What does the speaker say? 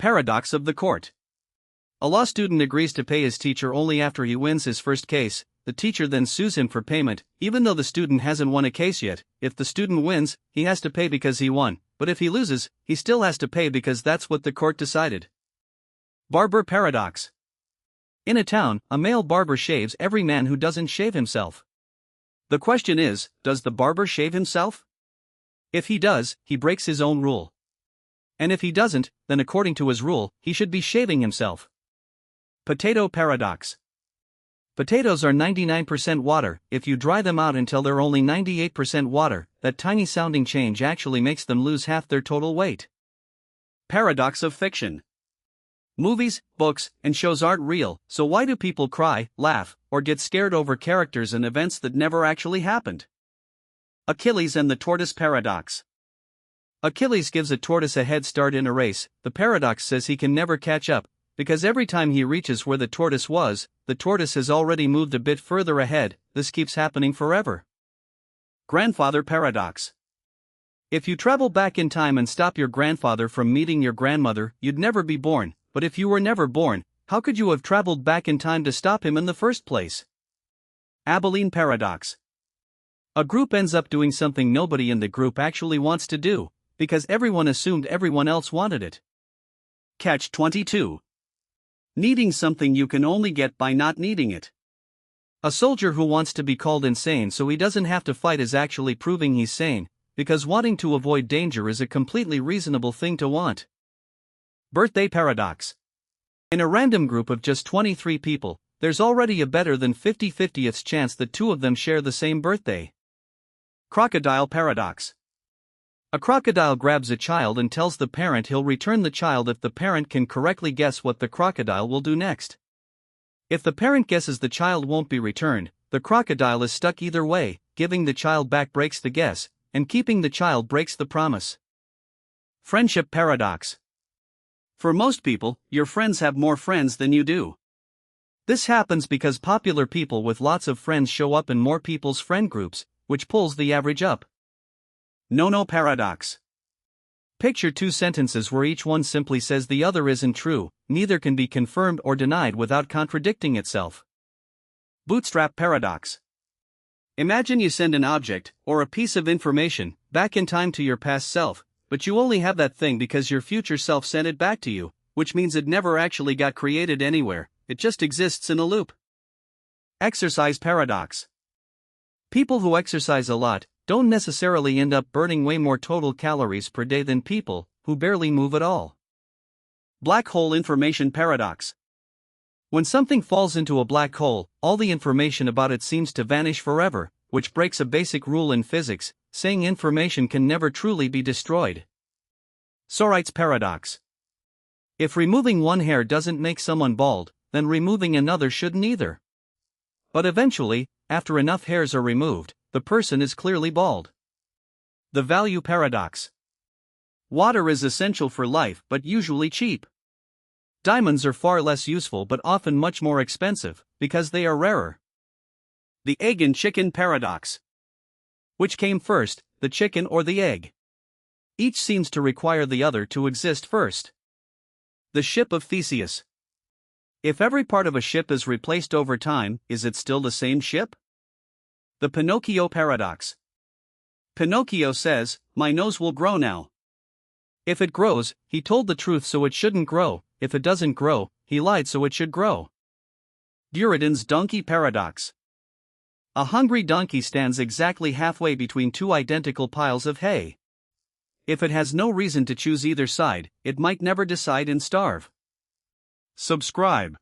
Paradox of the court. A law student agrees to pay his teacher only after he wins his first case. The teacher then sues him for payment, even though the student hasn't won a case yet. If the student wins, he has to pay because he won, but if he loses, he still has to pay because that's what the court decided. Barber Paradox. In a town, a male barber shaves every man who doesn't shave himself. The question is, does the barber shave himself? If he does, he breaks his own rule. And if he doesn't, then according to his rule, he should be shaving himself. Potato Paradox. Potatoes are 99% water. If you dry them out until they're only 98% water, that tiny sounding change actually makes them lose half their total weight. Paradox of fiction. Movies, books, and shows aren't real, so why do people cry, laugh, or get scared over characters and events that never actually happened? Achilles and the Tortoise Paradox. Achilles gives a tortoise a head start in a race. The paradox says he can never catch up, because every time he reaches where the tortoise was, the tortoise has already moved a bit further ahead. This keeps happening forever. Grandfather Paradox. If you travel back in time and stop your grandfather from meeting your grandmother, you'd never be born, but if you were never born, how could you have traveled back in time to stop him in the first place? Abilene Paradox. A group ends up doing something nobody in the group actually wants to do, because everyone assumed everyone else wanted it. Catch-22. Needing something you can only get by not needing it. A soldier who wants to be called insane so he doesn't have to fight is actually proving he's sane, because wanting to avoid danger is a completely reasonable thing to want. Birthday Paradox. In a random group of just 23 people, there's already a better than 50/50th chance that two of them share the same birthday. Crocodile Paradox. A crocodile grabs a child and tells the parent he'll return the child if the parent can correctly guess what the crocodile will do next. If the parent guesses the child won't be returned, the crocodile is stuck either way. Giving the child back breaks the guess, and keeping the child breaks the promise. Friendship Paradox. For most people, your friends have more friends than you do. This happens because popular people with lots of friends show up in more people's friend groups, which pulls the average up. No Paradox. Picture two sentences where each one simply says the other isn't true. Neither can be confirmed or denied without contradicting itself. Bootstrap Paradox. Imagine you send an object, or a piece of information, back in time to your past self, but you only have that thing because your future self sent it back to you, which means it never actually got created anywhere, it just exists in a loop. Exercise Paradox. People who exercise a lot don't necessarily end up burning way more total calories per day than people who barely move at all. Black hole information paradox. When something falls into a black hole, all the information about it seems to vanish forever, which breaks a basic rule in physics, saying information can never truly be destroyed. Sorites Paradox. If removing one hair doesn't make someone bald, then removing another shouldn't either. But eventually, after enough hairs are removed, the person is clearly bald. The value paradox. Water is essential for life but usually cheap. Diamonds are far less useful but often much more expensive, because they are rarer. The egg and chicken paradox. Which came first, the chicken or the egg? Each seems to require the other to exist first. The ship of Theseus. If every part of a ship is replaced over time, is it still the same ship? The Pinocchio Paradox. Pinocchio says, "My nose will grow now." If it grows, he told the truth so it shouldn't grow. If it doesn't grow, he lied so it should grow. Buridan's Donkey Paradox. A hungry donkey stands exactly halfway between two identical piles of hay. If it has no reason to choose either side, it might never decide and starve. Subscribe.